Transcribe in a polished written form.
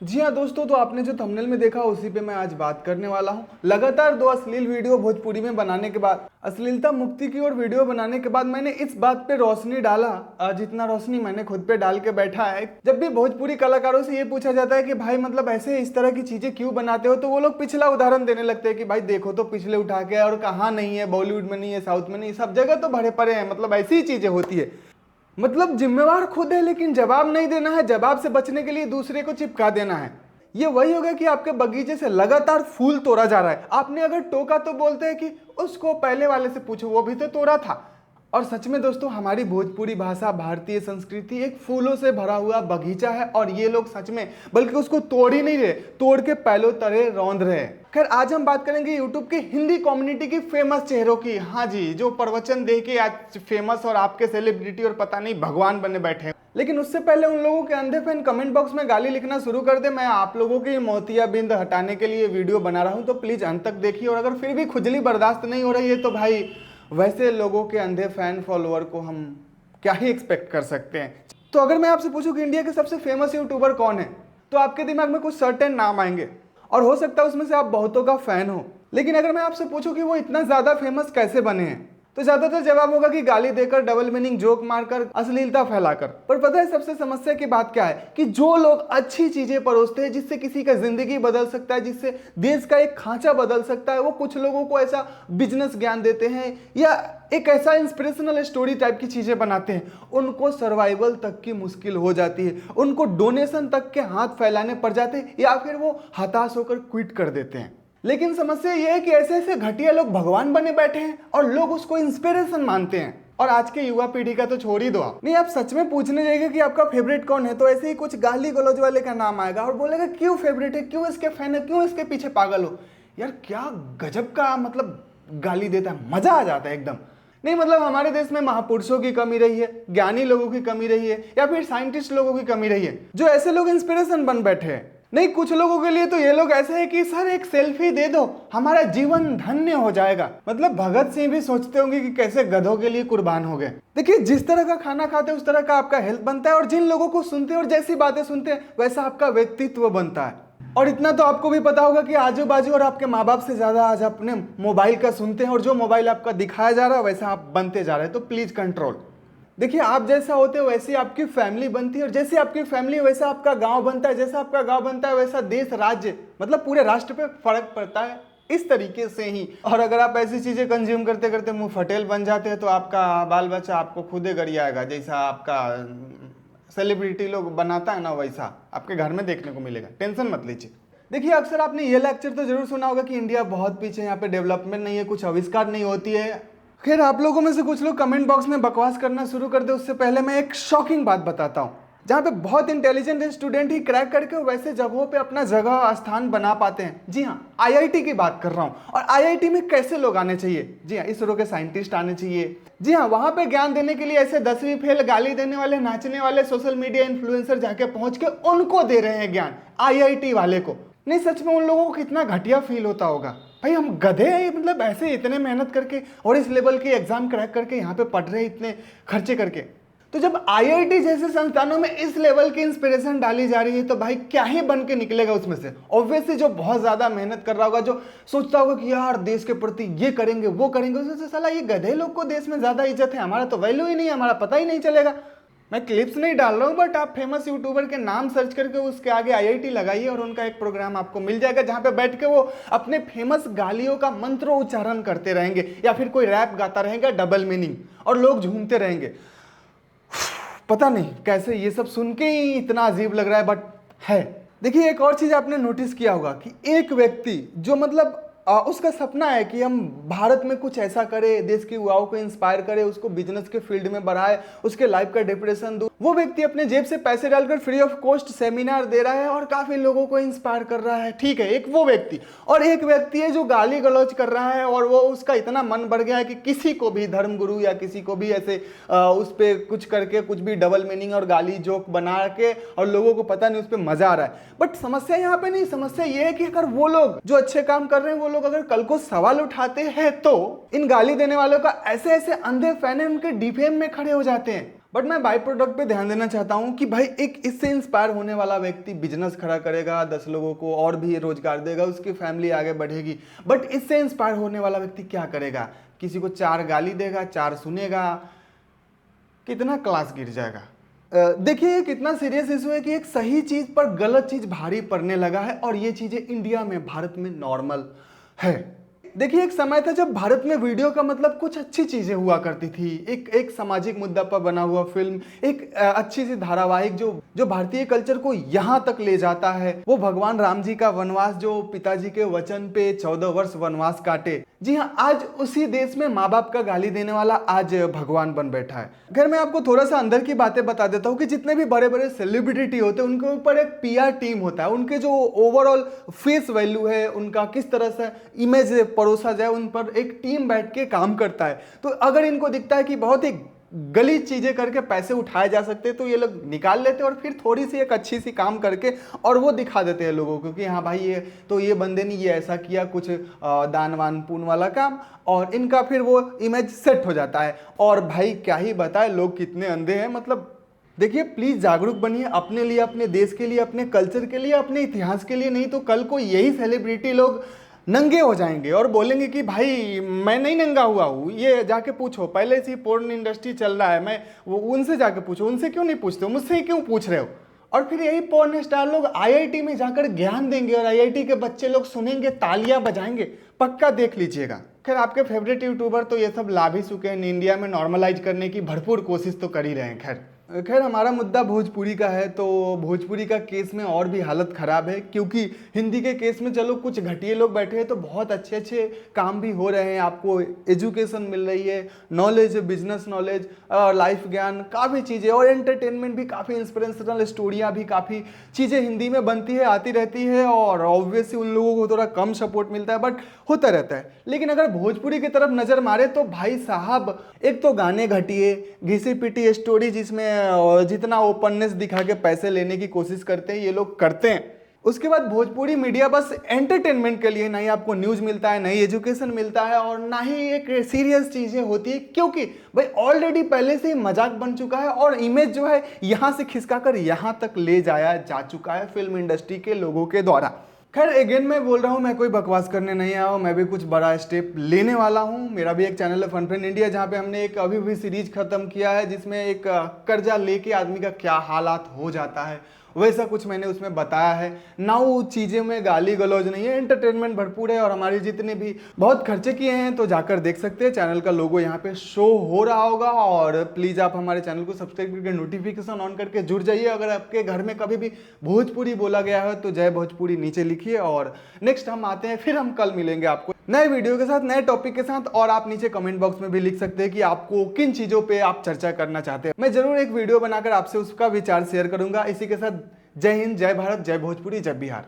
जी हाँ दोस्तों, तो आपने जो थंबनेल में देखा उसी पे मैं आज बात करने वाला हूँ। लगातार दो अश्लील वीडियो भोजपुरी में बनाने के बाद, अश्लीलता मुक्ति की ओर वीडियो बनाने के बाद मैंने इस बात पे रोशनी डाला, जितना रोशनी मैंने खुद पे डाल के बैठा है। जब भी भोजपुरी कलाकारों से ये पूछा जाता है कि भाई मतलब ऐसे इस तरह की चीजें क्यों बनाते हो, तो वो लोग पिछला उदाहरण देने लगते हैं कि भाई देखो तो पिछले उठा के, और कहाँ नहीं है, बॉलीवुड में नहीं है, साउथ में नहीं, सब जगह तो भरे पड़े हैं, मतलब ऐसी ही चीजें होती है। मतलब जिम्मेवार खुद है लेकिन जवाब नहीं देना है, जवाब से बचने के लिए दूसरे को चिपका देना है। ये वही होगा कि आपके बगीचे से लगातार फूल तोड़ा जा रहा है, आपने अगर टोका तो बोलते हैं कि उसको पहले वाले से पूछो, वो भी तो तोड़ा था। और सच में दोस्तों, हमारी भोजपुरी भाषा, भारतीय संस्कृति एक फूलों से भरा हुआ बगीचा है, और ये लोग सच में बल्कि उसको तोड़ ही नहीं रहे, तोड़ के पहले तरे रौंद रहे हैं। खैर, आज हम बात करेंगे यूट्यूब के हिंदी कम्युनिटी की फेमस चेहरों की। हाँ जी, जो प्रवचन दे के आज फेमस और आपके सेलिब्रिटी और पता नहीं भगवान बने बैठे हैं। लेकिन उससे पहले उन लोगों के अंधे फैन कमेंट बॉक्स में गाली लिखना शुरू कर दे। मैं आप लोगों की मोतियाबिंद हटाने के लिए वीडियो बना रहा हूं, तो प्लीज अंत तक देखिए। और अगर फिर भी खुजली बर्दाश्त नहीं हो रही है तो भाई, वैसे लोगों के अंधे फैन फॉलोअर को हम क्या ही एक्सपेक्ट कर सकते हैं। तो अगर मैं आपसे पूछूं कि इंडिया के सबसे फेमस यूट्यूबर कौन है, तो आपके दिमाग में कुछ सर्टेन नाम आएंगे, और हो सकता है उसमें से आप बहुतों का फैन हो। लेकिन अगर मैं आपसे पूछूं कि वो इतना ज्यादा फेमस कैसे बने हैं, तो ज्यादातर जवाब होगा कि गाली देकर, डबल मीनिंग जोक मारकर, अश्लीलता फैलाकर। पर पता है सबसे समस्या की बात क्या है, कि जो लोग अच्छी चीजें परोसते हैं, जिससे किसी का जिंदगी बदल सकता है, जिससे देश का एक खांचा बदल सकता है, वो कुछ लोगों को ऐसा बिजनेस ज्ञान देते हैं या एक ऐसा इंस्पिरेशनल स्टोरी टाइप की चीजें बनाते हैं, उनको सर्वाइवल तक की मुश्किल हो जाती है, उनको डोनेशन तक के हाथ फैलाने पड़ जाते हैं, या फिर वो हताश होकर क्विट कर देते हैं। लेकिन समस्या यह है कि ऐसे ऐसे घटिया लोग भगवान बने बैठे हैं और लोग उसको इंस्पिरेशन मानते हैं। और आज के युवा पीढ़ी का तो छोड़ ही दो आप। नहीं, आप सच में पूछने जाइएगा कि आपका फेवरेट कौन है, तो ऐसे ही कुछ गाली गलौज वाले का नाम आएगा और बोलेगा क्यों फेवरेट है, क्यों इसके फैन है, क्यों इसके पीछे पागल हो। यार क्या गजब का मतलब गाली देता है, मजा आ जाता है एकदम। नहीं मतलब हमारे देश में महापुरुषों की कमी रही है, ज्ञानी लोगों की कमी रही है, या फिर साइंटिस्ट लोगों की कमी रही है, जो ऐसे लोग इंस्पिरेशन बन बैठे हैं। नहीं, कुछ लोगों के लिए तो ये लोग ऐसे हैं कि सर एक सेल्फी दे दो, हमारा जीवन धन्य हो जाएगा। मतलब भगत सिंह भी सोचते होंगे कि कैसे गधों के लिए कुर्बान हो गए। देखिए, जिस तरह का खाना खाते हैं उस तरह का आपका हेल्थ बनता है, और जिन लोगों को सुनते हैं और जैसी बातें सुनते हैं वैसा आपका व्यक्तित्व बनता है। और इतना तो आपको भी पता होगा कि आजू बाजू और आपके माँ बाप से ज्यादा आज अपने मोबाइल का सुनते हैं, और जो मोबाइल आपका दिखाया जा रहा है वैसा आप बनते जा रहे हैं। तो प्लीज कंट्रोल। देखिए, आप जैसा होते हो वैसी आपकी फैमिली बनती है, और जैसे आपकी फैमिली वैसा आपका गांव बनता है, जैसा आपका गांव बनता है वैसा देश, राज्य, मतलब पूरे राष्ट्र पे फर्क पड़ता है इस तरीके से ही। और अगर आप ऐसी चीजें कंज्यूम करते करते मुंह फटेल बन जाते हैं, तो आपका बाल बच्चा आपको खुद ही गरियाएगा। जैसा आपका सेलिब्रिटी लोग बनाता है ना, वैसा आपके घर में देखने को मिलेगा। टेंशन मत लीजिए। देखिए, अक्सर आपने ये लेक्चर तो जरूर सुना होगा कि इंडिया बहुत पीछे है, यहाँ पे डेवलपमेंट नहीं है, कुछ आविष्कार नहीं होती है। खैर, आप लोगों में से कुछ लोग कमेंट बॉक्स में बकवास करना शुरू कर दे, उससे पहले मैं एक शॉकिंग बात बताता हूँ, जहाँ पे बहुत इंटेलिजेंट स्टूडेंट ही क्रैक करके वैसे जगहों पे अपना जगह स्थान बना पाते हैं। जी हाँ, आईआईटी की बात कर रहा हूँ। और आईआईटी में कैसे लोग आने चाहिए? जी हाँ, इसरो के साइंटिस्ट आने चाहिए। जी हाँ, वहां पे ज्ञान देने के लिए ऐसे 10वीं फेल, गाली देने वाले, नाचने वाले, सोशल मीडिया इन्फ्लुएंसर जाके पहुंच के उनको दे रहे हैं ज्ञान, आईआईटी वाले को। नहीं, सच में उन लोगों को कितना घटिया फील होता होगा। भाई हम गधे हैं, मतलब ऐसे इतने मेहनत करके और इस लेवल के एग्जाम क्रैक करके यहाँ पे पढ़ रहे हैं इतने खर्चे करके। तो जब आईआईटी जैसे संस्थानों में इस लेवल की इंस्पिरेशन डाली जा रही है, तो भाई क्या ही बन के निकलेगा उसमें से। ऑब्वियसली जो बहुत ज्यादा मेहनत कर रहा होगा, जो सोचता होगा कि यार देश के प्रति ये करेंगे वो करेंगे, उससे साला ये गधे लोग को देश में ज्यादा इज्जत है, हमारा तो वैल्यू ही नहीं है, हमारा पता ही नहीं चलेगा। मैं क्लिप्स नहीं डाल रहा हूँ, बट आप फेमस यूट्यूबर के नाम सर्च करके उसके आगे आईआईटी लगाइए और उनका एक प्रोग्राम आपको मिल जाएगा, जहाँ पे बैठ के वो अपने फेमस गालियों का मंत्रोच्चारण करते रहेंगे, या फिर कोई रैप गाता रहेगा डबल मीनिंग, और लोग झूमते रहेंगे। पता नहीं कैसे ये सब सुन के ही इतना अजीब लग रहा है, बट है। देखिए, एक और चीज आपने नोटिस किया होगा कि एक व्यक्ति जो मतलब उसका सपना है कि हम भारत में कुछ ऐसा करें, देश के युवाओं को इंस्पायर करे, उसको बिजनेस के फील्ड में बढ़ाए, उसके लाइफ का डिप्रेशन दूर, वो व्यक्ति अपने जेब से पैसे डालकर फ्री ऑफ कॉस्ट सेमिनार दे रहा है और काफी लोगों को इंस्पायर कर रहा है। ठीक है, एक वो व्यक्ति। और एक व्यक्ति है जो गाली गलौज कर रहा है, और वो उसका इतना मन बढ़ गया है कि किसी को भी धर्मगुरु या किसी को भी ऐसे उस पर कुछ करके, कुछ भी डबल मीनिंग और गाली जोक बना के, और लोगों को पता नहीं उस पर मजा आ रहा है। बट समस्या यहाँ पे नहीं, समस्या ये है कि अगर वो लोग जो अच्छे काम कर रहे हैं, वो लोग अगर कल को सवाल उठाते हैं, तो इन गाली देने वालों का ऐसे ऐसे अंधे फैन उनके डिफेम में खड़े हो जाते हैं। बट मैं बाई प्रोडक्ट पे ध्यान देना चाहता हूँ कि भाई एक इससे इंस्पायर होने वाला व्यक्ति बिजनेस खड़ा करेगा, 10 लोगों को और भी रोजगार देगा, उसकी फैमिली आगे बढ़ेगी। बट इससे इंस्पायर होने वाला व्यक्ति क्या करेगा? किसी को 4 गाली देगा, 4 सुनेगा, कितना क्लास गिर जाएगा। देखिए ये कितना सीरियस इशू है कि एक सही चीज पर गलत चीज भारी पड़ने लगा है और ये चीजें इंडिया में, भारत में नॉर्मल है। देखिए एक समय था जब भारत में वीडियो का मतलब कुछ अच्छी चीजें हुआ करती थी, एक सामाजिक मुद्दा पर बना हुआ फिल्म, एक अच्छी सी धारावाहिक जो भारतीय कल्चर को यहाँ तक ले जाता है। वो भगवान राम जी का वनवास, जो पिताजी के वचन पे 14 वर्ष वनवास काटे। जी हाँ, आज उसी देश में माँ बाप का गाली देने वाला आज भगवान बन बैठा है। खैर मैं आपको थोड़ा सा अंदर की बातें बता देता हूँ कि जितने भी बड़े बड़े सेलिब्रिटी होते हैं उनके ऊपर एक पीआर टीम होता है। उनके जो ओवरऑल फेस वैल्यू है, उनका किस तरह से इमेज परोसा जाए, उन पर एक टीम बैठ के काम करता है। तो अगर इनको दिखता है कि बहुत ही गलीज चीजें करके पैसे उठाए जा सकते हैं तो ये लोग निकाल लेते हैं और फिर थोड़ी सी एक अच्छी सी काम करके और वो दिखा देते हैं लोगों को कि हाँ भाई ये बंदे ने ये ऐसा किया, कुछ दान वान पुण्य वाला काम, और इनका फिर वो इमेज सेट हो जाता है। और भाई क्या ही बताए लोग कितने अंधे हैं। मतलब देखिए प्लीज जागरूक बनिए अपने लिए, अपने देश के लिए, अपने कल्चर के लिए, अपने इतिहास के लिए। नहीं तो कल को यही सेलिब्रिटी लोग नंगे हो जाएंगे और बोलेंगे कि भाई मैं नहीं नंगा हुआ हूँ, ये जाके पूछो, पहले से ही पोर्न इंडस्ट्री चल रहा है, मैं वो उनसे जाके पूछो। उनसे क्यों नहीं पूछते हो, मुझसे ही क्यों पूछ रहे हो? और फिर यही पोर्न स्टार लोग आईआईटी में जाकर ज्ञान देंगे और आईआईटी के बच्चे लोग सुनेंगे, तालियां बजाएंगे। पक्का देख लीजिएगा। खैर आपके फेवरेट यूट्यूबर तो ये सब ला भी चुके हैं, इंडिया में नॉर्मलाइज करने की भरपूर कोशिश तो कर ही रहे हैं। खैर हमारा मुद्दा भोजपुरी का है, तो भोजपुरी का केस में और भी हालत ख़राब है, क्योंकि हिंदी के केस में चलो कुछ घटिया लोग बैठे हैं तो बहुत अच्छे अच्छे काम भी हो रहे हैं। आपको एजुकेशन मिल रही है, नॉलेज, बिजनेस नॉलेज, लाइफ ज्ञान, काफ़ी चीज़ें, और एंटरटेनमेंट भी, काफ़ी इंस्पिरेशनल स्टोरियाँ भी, काफ़ी चीज़ें हिंदी में बनती है, आती रहती है। और ऑब्वियसली उन लोगों को थोड़ा कम सपोर्ट मिलता है, बट होता रहता है। लेकिन अगर भोजपुरी की तरफ नज़र मारे तो भाई साहब, एक तो गाने घटिए, घिसी पिटी स्टोरी जिसमें जितना ओपननेस दिखा के पैसे लेने की कोशिश करते हैं ये लोग करते हैं। उसके बाद भोजपुरी मीडिया बस एंटरटेनमेंट के लिए, ना ही आपको न्यूज़ मिलता है, ना ही एजुकेशन मिलता है, और ना ही एक सीरियस चीज़ें होती है, क्योंकि भाई ऑलरेडी पहले से ही मजाक बन चुका है और इमेज जो है यहाँ से खिसका कर यहाँ तक ले जाया जा चुका है फिल्म इंडस्ट्री के लोगों के द्वारा। खैर अगेन मैं बोल रहा हूँ, मैं कोई बकवास करने नहीं आया हूँ, मैं भी कुछ बड़ा स्टेप लेने वाला हूँ। मेरा भी एक चैनल है फन फ्रेंड इंडिया, जहाँ पे हमने एक अभी भी सीरीज खत्म किया है जिसमें एक कर्जा लेके आदमी का क्या हालात हो जाता है, वैसा कुछ मैंने उसमें बताया है ना। वो चीज़ें में गाली गलौज नहीं है, एंटरटेनमेंट भरपूर है। और हमारे जितने भी बहुत खर्चे किए हैं तो जाकर देख सकते हैं, चैनल का लोगो यहाँ पे शो हो रहा होगा। और प्लीज़ आप हमारे चैनल को सब्सक्राइब करके नोटिफिकेशन ऑन करके जुड़ जाइए। अगर आपके घर में कभी भी भोजपुरी बोला गया है तो जय भोजपुरी नीचे लिखिए। और नेक्स्ट हम आते हैं, फिर हम कल मिलेंगे आपको नए वीडियो के साथ, नए टॉपिक के साथ। और आप नीचे कमेंट बॉक्स में भी लिख सकते हैं कि आपको किन चीज़ों पे आप चर्चा करना चाहते हैं। मैं जरूर एक वीडियो बनाकर आपसे उसका विचार शेयर करूंगा। इसी के साथ जय हिंद, जय भारत, जय भोजपुरी, जय बिहार।